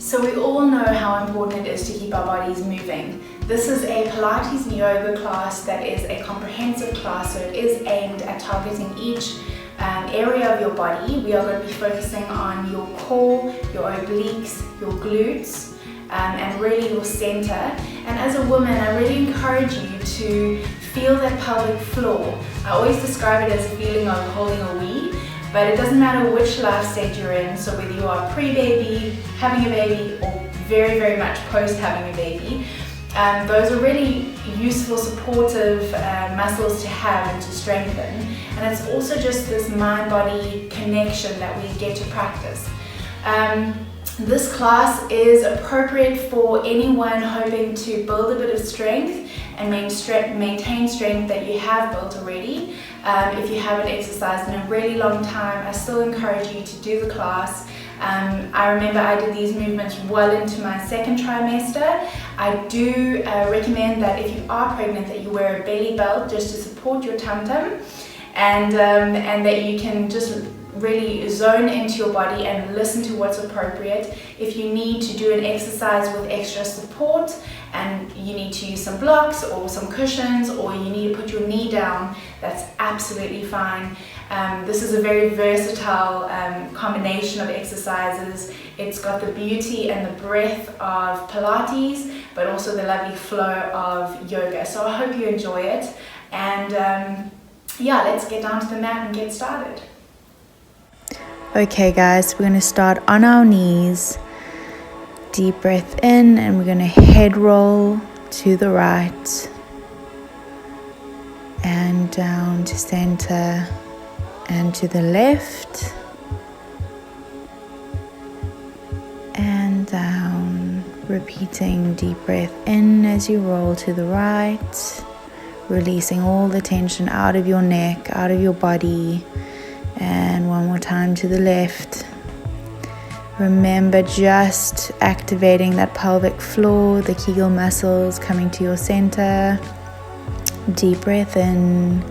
So we all know how important it is to keep our bodies moving. This is a Pilates and yoga class that is a comprehensive class, so it is aimed at targeting each area of your body. We are going to be focusing on your core, your obliques, your glutes, and really your center. And as a woman, I really encourage you to feel that pelvic floor. I always describe it as a feeling of holding a wee, but it doesn't matter which life stage you're in. So whether you are pre-baby, having a baby, or very, very much post having a baby, those are really useful, supportive muscles to have and to strengthen. And it's also just this mind-body connection that we get to practice. This class is appropriate for anyone hoping to build a bit of strength and maintain strength that you have built already. If you haven't exercised in a really long time, I still encourage you to do the class. I remember I did these movements well into my second trimester. I do recommend that if you are pregnant that you wear a belly belt just to support your tum-tum, and that you can just really zone into your body and listen to what's appropriate. If you need to do an exercise with extra support and you need to use some blocks or some cushions, or you need to put your knee down, that's absolutely fine. This is a very versatile combination of exercises. It's got the beauty and the breadth of Pilates, but also the lovely flow of yoga. So I hope you enjoy it. And yeah, let's get down to the mat and get started. Okay guys, we're going to start on our knees. Deep breath in, and we're going to head roll to the right and down to center and to the left and down. Repeating deep breath in as you roll to the right, releasing all the tension out of your neck, out of your body. And one more time to the left. Remember just activating that pelvic floor, the Kegel muscles coming to your center. Deep breath in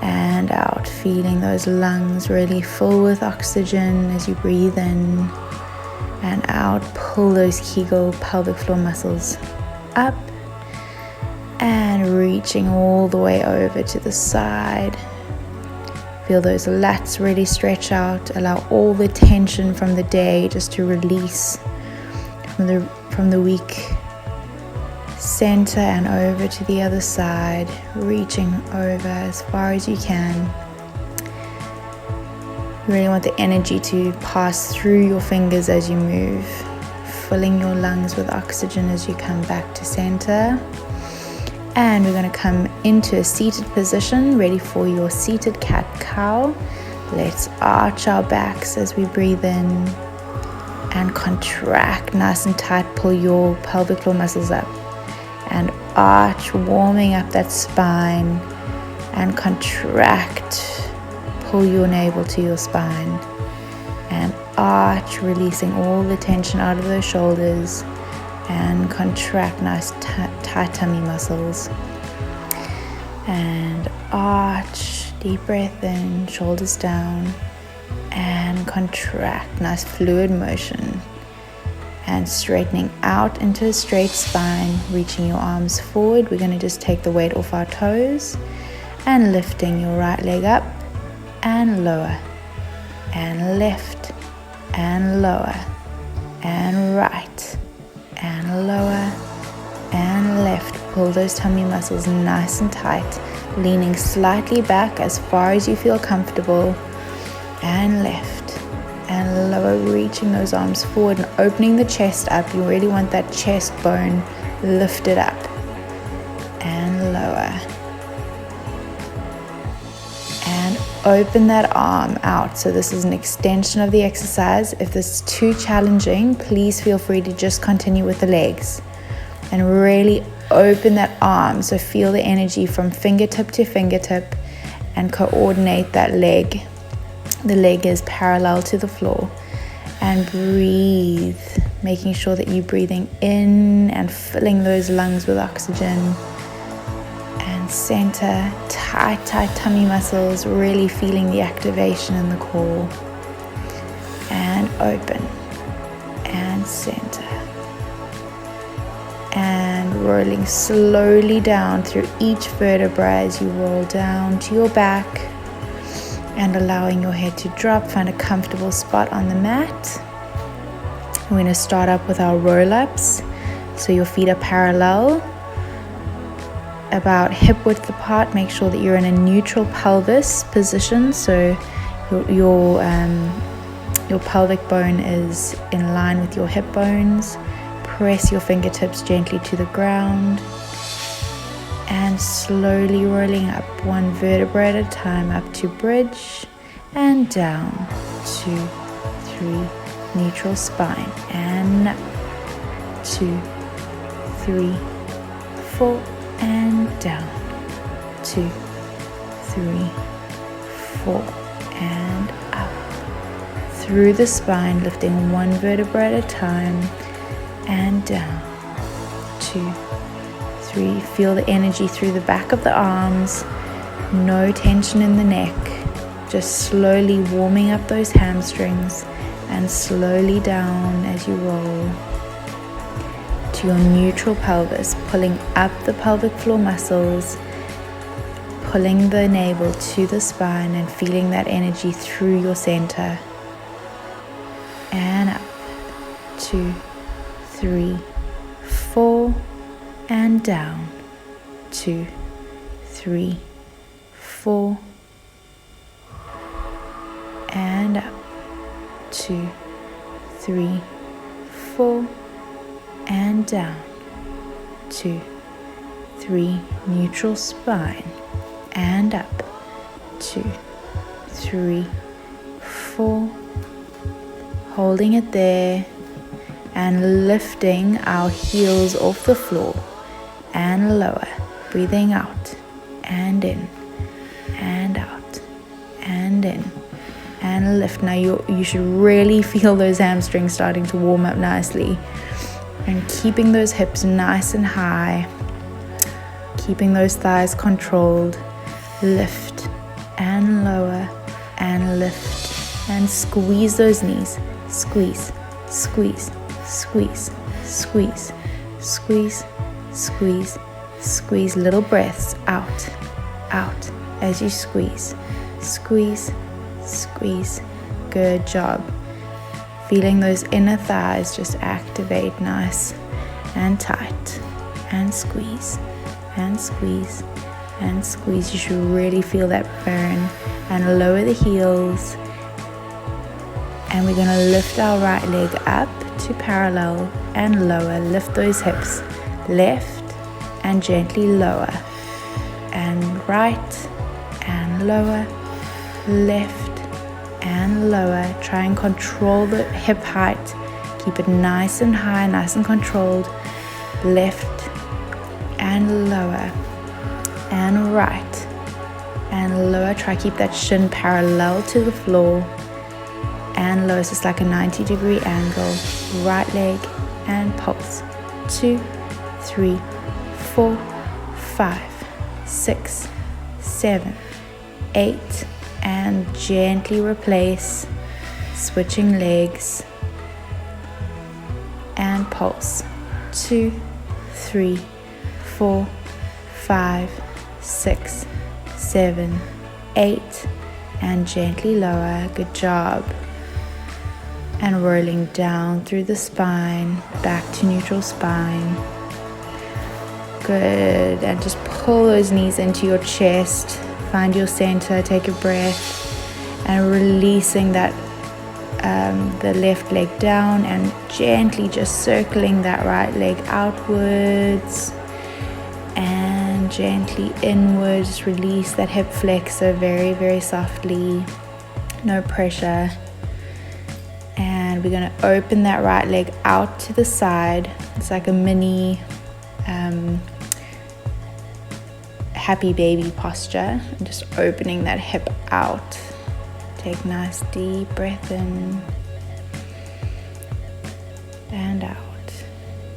and out, feeling those lungs really full with oxygen as you breathe in and out. Pull those Kegel pelvic floor muscles up and reaching all the way over to the side. Feel those lats really stretch out. Allow all the tension from the day just to release from the weak center and over to the other side, reaching over as far as you can. You really want the energy to pass through your fingers as you move, filling your lungs with oxygen as you come back to center. And we're going to come into a seated position, ready for your seated cat-cow. Let's arch our backs as we breathe in and contract nice and tight. Pull your pelvic floor muscles up and arch, warming up that spine, and contract. Pull your navel to your spine and arch, releasing all the tension out of those shoulders. And contract nice tight tummy muscles. And arch, deep breath in, shoulders down, and contract, nice fluid motion. And straightening out into a straight spine, reaching your arms forward. We're going to just take the weight off our toes and lifting your right leg up and lower, and left and lower, and right and lower and left. Pull those tummy muscles nice and tight, leaning slightly back as far as you feel comfortable, and left and lower, reaching those arms forward and opening the chest up. You really want that chest bone lifted up, and lower, and open that arm out. So this is an extension of the exercise. If this is too challenging, please feel free to just continue with the legs and really open that arm. So feel the energy from fingertip to fingertip and coordinate that leg. The leg is parallel to the floor, and breathe, making sure that you're breathing in and filling those lungs with oxygen. Center, tight tummy muscles, really feeling the activation in the core. And open and and center. And rolling slowly down through each vertebra as you roll down to your back and allowing your head to drop. Find a comfortable spot on the mat. We're going to start up with our roll-ups. So your feet are parallel, about hip width apart. Make sure that you're in a neutral pelvis position, so your pelvic bone is in line with your hip bones. Press your fingertips gently to the ground and slowly rolling up one vertebra at a time up to bridge and down, 2, 3, neutral spine, and up, 2, 3, 4, and down, 2, 3, 4, and up through the spine, lifting one vertebra at a time and down, 2, 3. Feel the energy through the back of the arms, no tension in the neck, just slowly warming up those hamstrings and slowly down as you roll to your neutral pelvis, pulling up the pelvic floor muscles, pulling the navel to the spine and feeling that energy through your center. And up, 2, 3, 4, and down, 2, 3, 4, and up, 2, 3, 4, and down, 2, 3, neutral spine, and up, 2, 3, 4, holding it there, and lifting our heels off the floor and lower, breathing out and in and out and in and lift. Now you should really feel those hamstrings starting to warm up nicely, and keeping those hips nice and high, keeping those thighs controlled. Lift and lower and lift and squeeze those knees. Squeeze, squeeze, squeeze, squeeze, squeeze, squeeze, squeeze. Little breaths out, out as you squeeze, squeeze, squeeze. Good job. Feeling those inner thighs just activate nice and tight, and squeeze and squeeze and squeeze. You should really feel that burn, and lower the heels. And we're going to lift our right leg up to parallel and lower. Lift those hips, left and gently lower, and right and lower, left and lower. Try and control the hip height. Keep it nice and high, nice and controlled. Left and lower and right and lower. Try keep that shin parallel to the floor and lower. So it's like a 90-degree angle. Right leg and pulse. 2, 3, 4, 5, 6, 7, 8, and gently replace. Switching legs and pulse. 2, 3, 4, 5, 6, 7, 8, and gently lower. Good job. And rolling down through the spine, back to neutral spine. Good. And just pull those knees into your chest. Find your center, take a breath, and releasing that the left leg down, and gently just circling that right leg outwards and gently inwards. Release that hip flexor very, very softly, no pressure. And we're going to open that right leg out to the side. It's like a mini happy baby posture. And just opening that hip out. Take a nice deep breath in and out.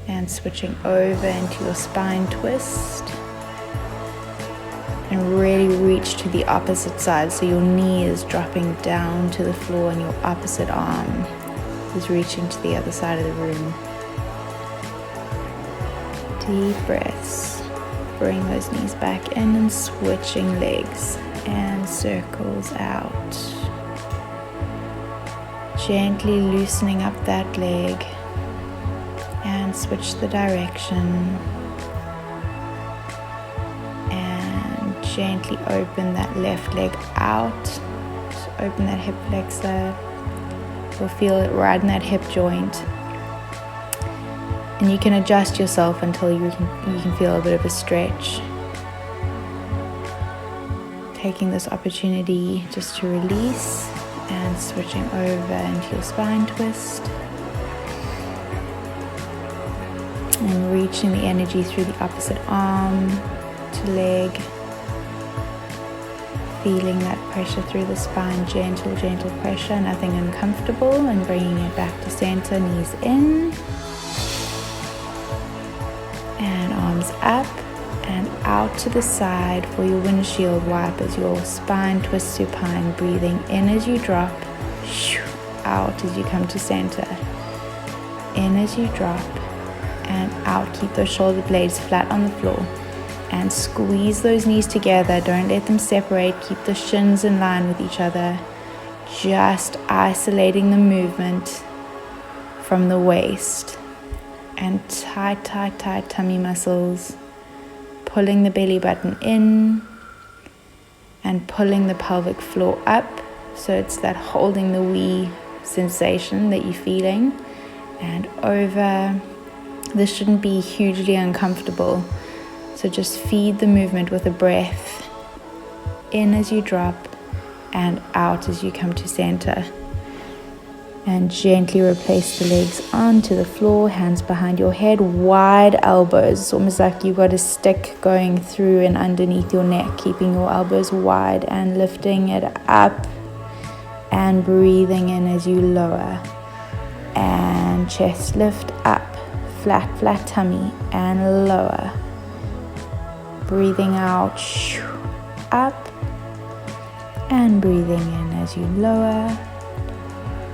And switching over into your spine twist. And really reach to the opposite side. So your knee is dropping down to the floor and your opposite arm is reaching to the other side of the room. Deep breaths. Bring those knees back in and switching legs and circles out. Gently loosening up that leg and switch the direction. And gently open that left leg out. Just open that hip flexor. You'll feel it right in that hip joint. And you can adjust yourself until you can feel a bit of a stretch. Taking this opportunity just to release and switching over into your spine twist. And reaching the energy through the opposite arm to leg. Feeling that pressure through the spine, gentle pressure, nothing uncomfortable, and bringing it back to center, knees in. And arms up and out to the side for your windshield wipe as your spine twist supine, breathing in as you drop, out as you come to center. In as you drop and out. Keep those shoulder blades flat on the floor and squeeze those knees together. Don't let them separate. Keep the shins in line with each other. Just isolating the movement from the waist. And tight tummy muscles, pulling the belly button in and pulling the pelvic floor up, so it's that holding the wee sensation that you're feeling, and over. This shouldn't be hugely uncomfortable, so just feed the movement with a breath in as you drop and out as you come to center. And gently replace the legs onto the floor, hands behind your head, wide elbows. It's almost like you've got a stick going through and underneath your neck, keeping your elbows wide and lifting it up and breathing in as you lower. And chest lift up, flat tummy and lower. Breathing out, up and breathing in as you lower.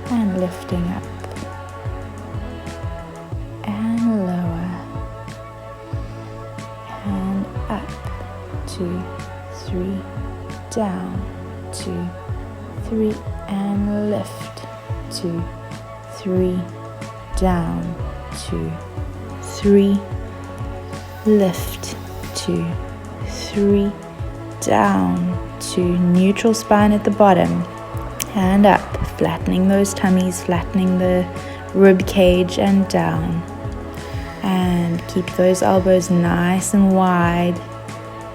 And lifting up and lower and up, 2, 3, down, 2, 3, and lift, 2, 3, down, 2, 3, lift, 2, 3, down, 2, neutral spine at the bottom and up. Flattening those tummies, flattening the rib cage and down. And keep those elbows nice and wide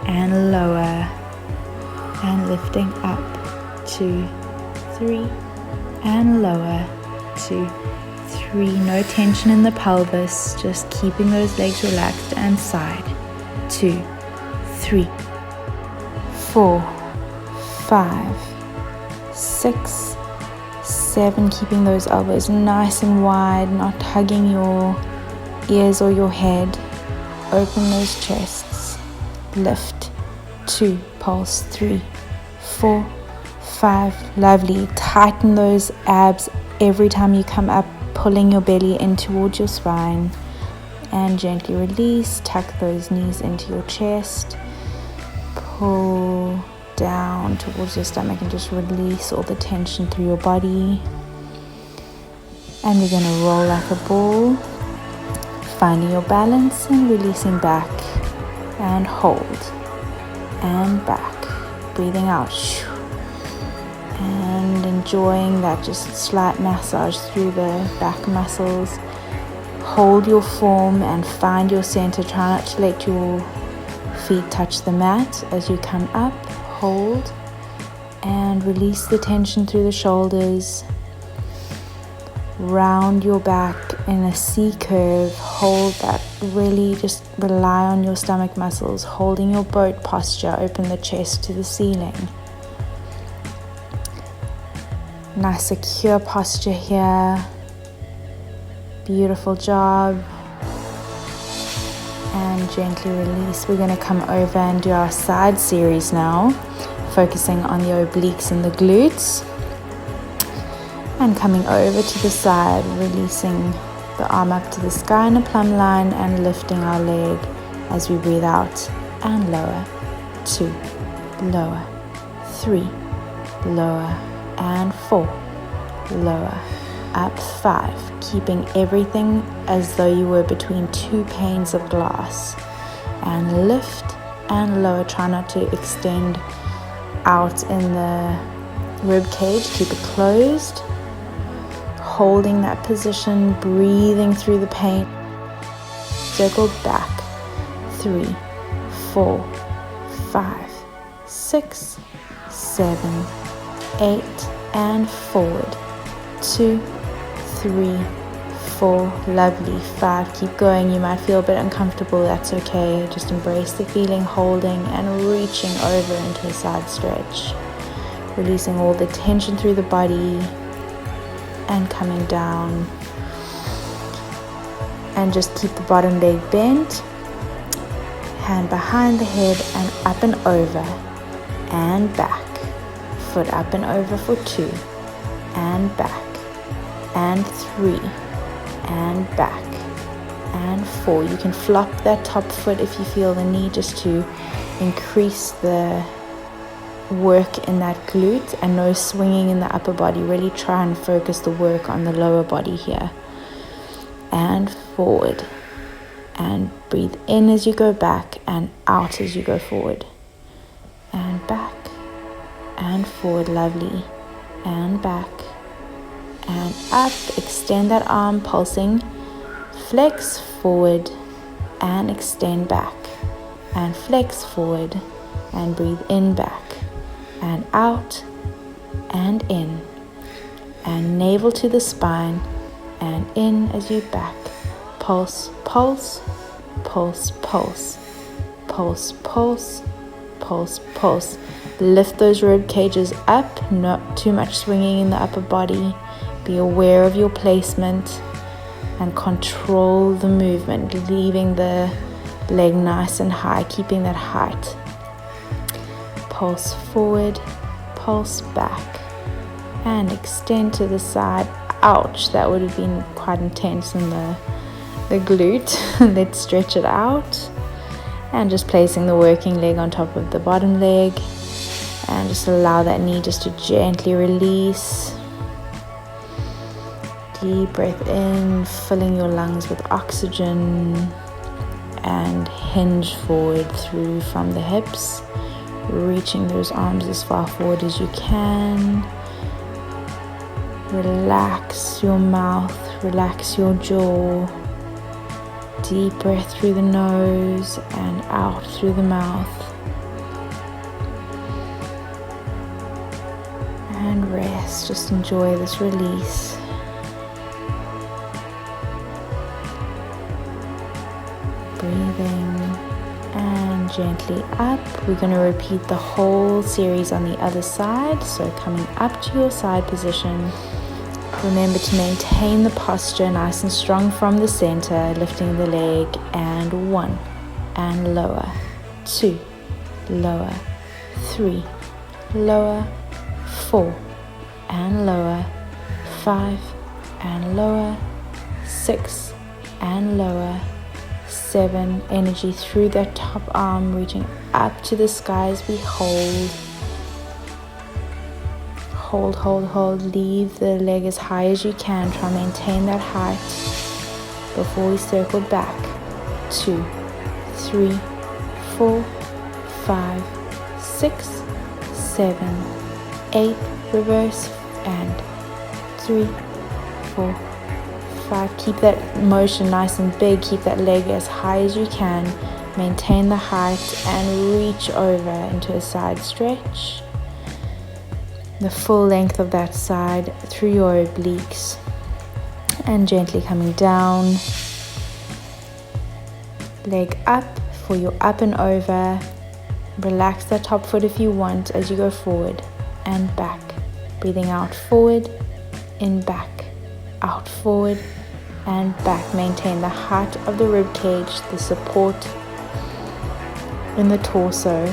and lower. And lifting up, 2, 3, and lower, 2, 3. No tension in the pelvis, just keeping those legs relaxed and side. 2, 3, 4, 5, 6, 7, keeping those elbows nice and wide, not hugging your ears or your head. Open those chests. Lift. 2, pulse. 3, 4, 5. Lovely. Tighten those abs every time you come up, pulling your belly in towards your spine. And gently release. Tuck those knees into your chest. Pull down towards your stomach and just release all the tension through your body. And we're going to roll like a ball, finding your balance and releasing back and hold and back, breathing out and enjoying that just slight massage through the back muscles. Hold your form and find your center. Try not to let your feet touch the mat as you come up. Hold and release the tension through the shoulders. Round your back in a C curve. Hold that. Really just rely on your stomach muscles. Holding your boat posture. Open the chest to the ceiling. Nice secure posture here. Beautiful job. And gently release. We're going to come over and do our side series now, focusing on the obliques and the glutes. And coming over to the side, releasing the arm up to the sky in a plumb line and lifting our leg as we breathe out and lower. 2, lower. 3, lower. And 4, lower. Up. 5, keeping everything as though you were between 2 panes of glass. And lift and lower. Try not to extend out in the rib cage. Keep it closed. Holding that position, breathing through the pain. Circle back. 3, 4, 5, 6, 7, 8, and forward. 2, 3, 4, lovely. 5, keep going. You might feel a bit uncomfortable, that's okay. Just embrace the feeling, holding and reaching over into a side stretch. Releasing all the tension through the body and coming down. And just keep the bottom leg bent. Hand behind the head and up and over and back. Foot up and over for 2 and back and 3 and back and 4. You can flop that top foot if you feel the need, just to increase the work in that glute and no swinging in the upper body. Really try and focus the work on the lower body here. And forward. And breathe in as you go back and out as you go forward. And back and forward, lovely. And back and up. Extend that arm, pulsing. Flex forward and extend back. And flex forward and breathe in, back and out and in. And navel to the spine and in as you back. Pulse, pulse, pulse, pulse, pulse, pulse, pulse, pulse. Lift those rib cages up, not too much swinging in the upper body. Be aware of your placement and control the movement, leaving the leg nice and high, keeping that height. Pulse forward, pulse back, and extend to the side. Ouch, that would have been quite intense in the glute. Let's stretch it out. And just placing the working leg on top of the bottom leg. And just allow that knee just to gently release. Deep breath in, filling your lungs with oxygen. And hinge forward through from the hips. Reaching those arms as far forward as you can. Relax your mouth, relax your jaw. Deep breath through the nose and out through the mouth. And rest, just enjoy this release. Breathing and gently up. We're going to repeat the whole series on the other side. So coming up to your side position. Remember to maintain the posture nice and strong from the center, lifting the leg, and 1 and lower, 2, lower, 3, lower, 4 and lower, 5 and lower, 6 and lower, 7. Energy through that top arm, reaching up to the sky as we hold. Hold, hold, hold. Leave the leg as high as you can. Try and maintain that height before we circle back. 2, 3, 4, 5, 6, 7, 8. Reverse. And 3, 4, 5. Keep that motion nice and big. Keep that leg as high as you can. Maintain the height and reach over into a side stretch. The full length of that side through your obliques, and gently coming down. Leg up for your up and over. Relax that top foot if you want as you go forward and back. Breathing out forward, in, back, out, forward and back. Maintain the height of the rib cage, the support in the torso,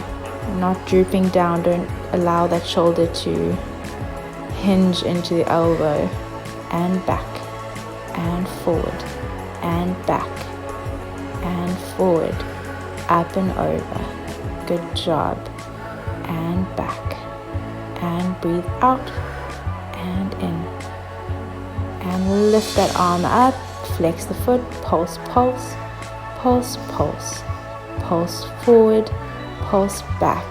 not drooping down. Don't allow that shoulder to hinge into the elbow. and back and forward and back and forward, up and over. Good job. And back and breathe out and in. And lift that arm up, flex the foot, pulse, pulse, pulse, pulse, pulse forward, pulse back.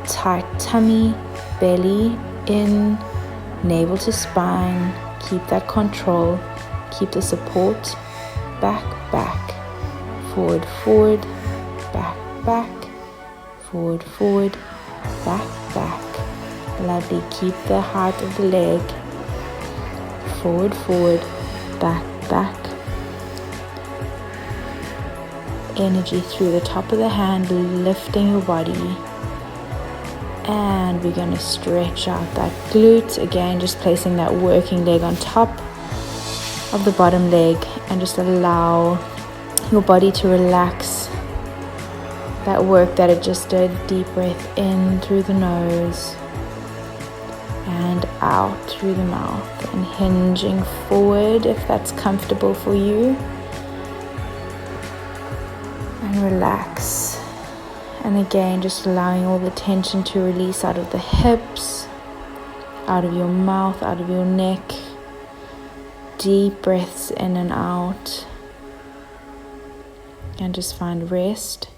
Tight tummy, belly in, navel to spine. Keep that control, keep the support. Back, back, forward, forward, back, back, forward, forward, back, back. Lovely. Keep the height of the leg. Forward, forward, back, back. Energy through the top of the hand, lifting your body. And we're going to stretch out that glute. Again, just placing that working leg on top of the bottom leg and just allow your body to relax that work that it just did. Deep breath in through the nose and out through the mouth, and hinging forward if that's comfortable for you, and relax. And again, just allowing all the tension to release out of the hips, out of your mouth, out of your neck. Deep breaths in and out, and just find rest.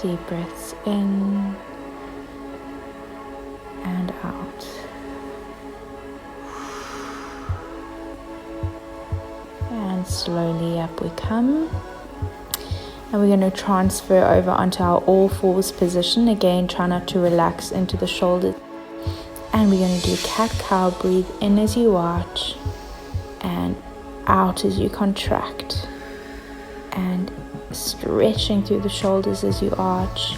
Deep breaths in and out. And slowly up we come. And we're going to transfer over onto our all fours position. Again, try not to relax into the shoulders. And we're going to do cat-cow. Breathe in as you arch and out as you contract. And stretching through the shoulders as you arch,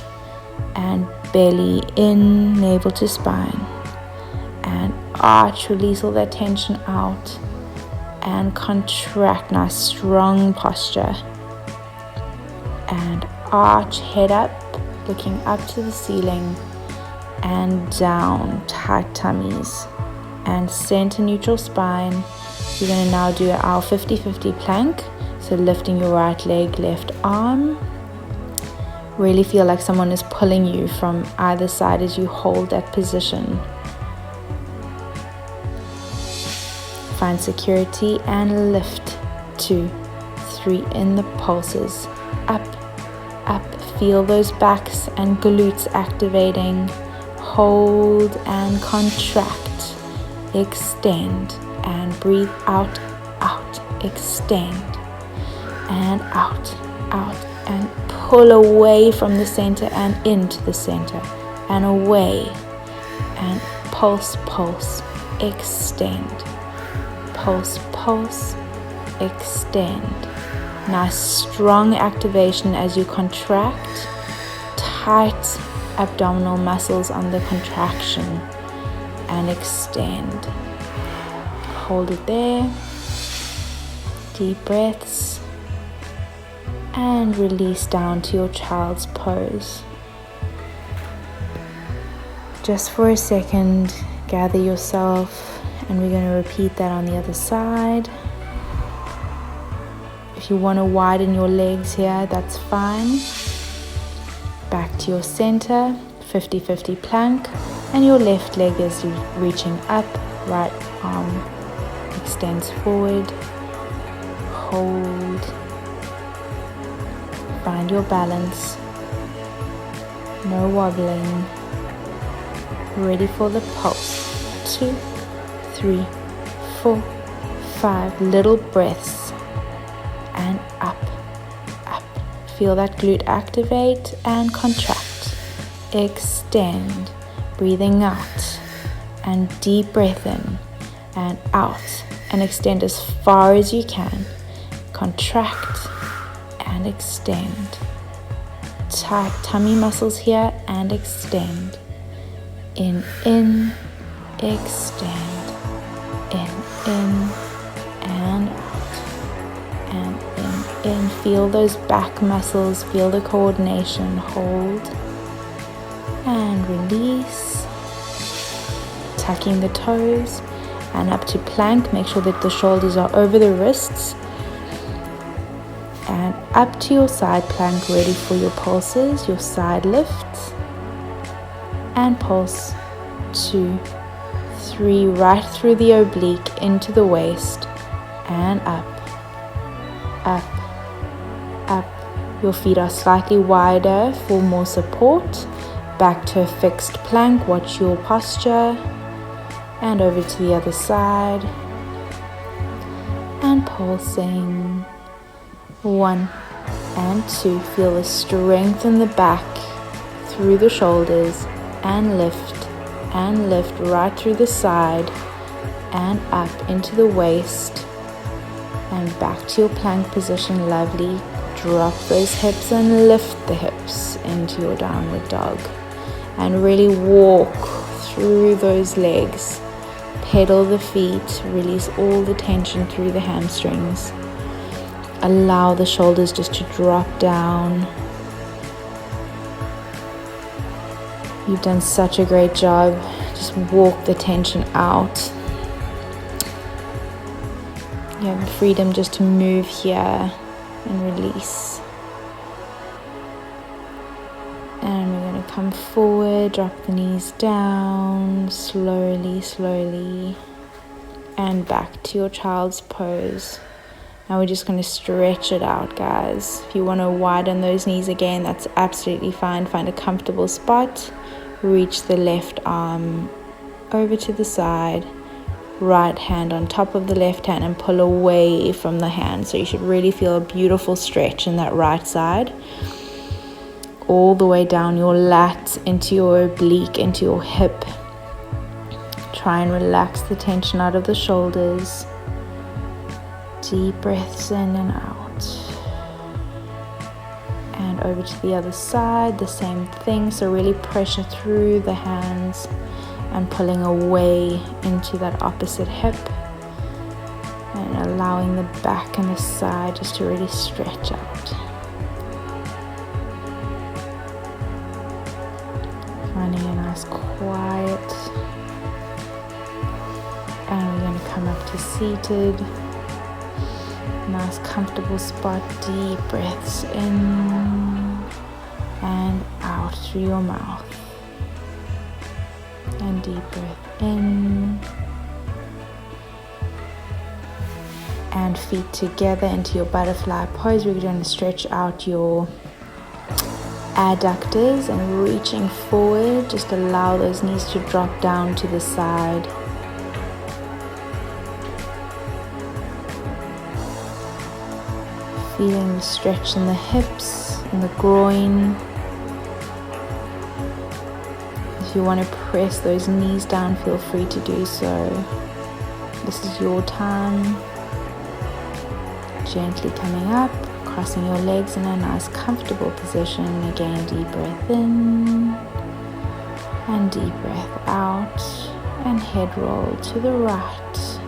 and belly in, navel to spine, and arch, release all that tension out, and contract. Nice strong posture, and arch, head up, looking up to the ceiling, and down, tight tummies, and center neutral spine. We're going to now do our 50-50 plank. So lifting your right leg, left arm. Really feel like someone is pulling you from either side as you hold that position. Find security and lift. 2, 3 in the pulses. Up, up. Feel those backs and glutes activating. Hold and contract. Extend and breathe out, out. Extend. And out, out, and pull away from the center and into the center, and away, and pulse, pulse, extend, pulse, pulse, extend. Nice strong activation as you contract, tight abdominal muscles on the contraction, and extend. Hold it there, deep breaths. And release down to your child's pose. Just for a second, gather yourself, and we're going to repeat that on the other side. If you want to widen your legs here, that's fine. Back to your center, 50-50 plank, and your left leg is reaching up, right arm extends forward. Hold. Find your balance, no wobbling. Ready for the pulse. 2, 3, 4, 5 little breaths, and up, up. Feel that glute activate and contract. Extend, breathing out, and deep breath in and out, and extend as far as you can. Contract and extend. Tight tummy muscles here, and extend. In, extend. In, and out. And in. Feel those back muscles, feel the coordination. Hold and release. tucking the toes, and up to plank. Make sure that the shoulders are over the wrists, and up to your side plank, ready for your pulses. Your side lifts and pulse. 2, 3, right through the oblique into the waist, and up, up, up. Your feet are slightly wider for more support. Back to a fixed plank. Watch your posture, and over to the other side, and pulsing. 1 and 2. Feel the strength in the back through the shoulders, and lift right through the side and up into the waist, and back to your plank position. Lovely. Drop those hips and lift the hips into your downward dog, and really walk through those legs. Pedal the feet, release all the tension through the hamstrings. Allow the shoulders just to drop down. You've done such a great job. Just walk the tension out. You have the freedom just to move here and release. And we're going to come forward, drop the knees down, slowly, slowly, and back to your child's pose. Now we're just going to stretch it out, guys. If you want to widen those knees again, that's absolutely fine. Find a comfortable spot. Reach the left arm over to the side. Right hand on top of the left hand and pull away from the hand. So you should really feel a beautiful stretch in that right side. All the way down your lat into your oblique, into your hip. Try and relax the tension out of the shoulders. Deep breaths in and out. And over to the other side, the same thing. So really pressure through the hands and pulling away into that opposite hip, and allowing the back and the side just to really stretch out. Finding a nice quiet, and we're going to come up to seated. Nice comfortable spot. Deep breaths in and out through your mouth. And deep breath in, and feet together into your butterfly pose. We're going to stretch out your adductors and reaching forward. Just allow those knees to drop down to the side. Feeling the stretch in the hips and the groin. If you want to press those knees down, feel free to do so. This is your time. Gently coming up, crossing your legs in a nice comfortable position. Again, deep breath in and deep breath out, and head roll to the right.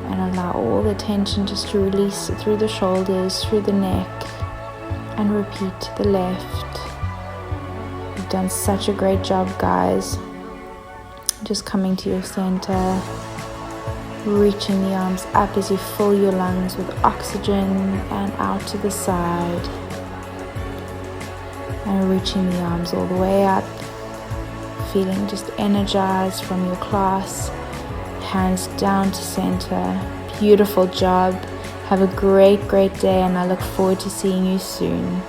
And allow all the tension just to release through the shoulders, through the neck, and repeat to the left. You've done such a great job, guys. Just coming to your center, reaching the arms up as you fill your lungs with oxygen, and out to the side, and reaching the arms all the way up, feeling just energized from your class. Hands down to center. Beautiful job. Have a great day, and I look forward to seeing you soon.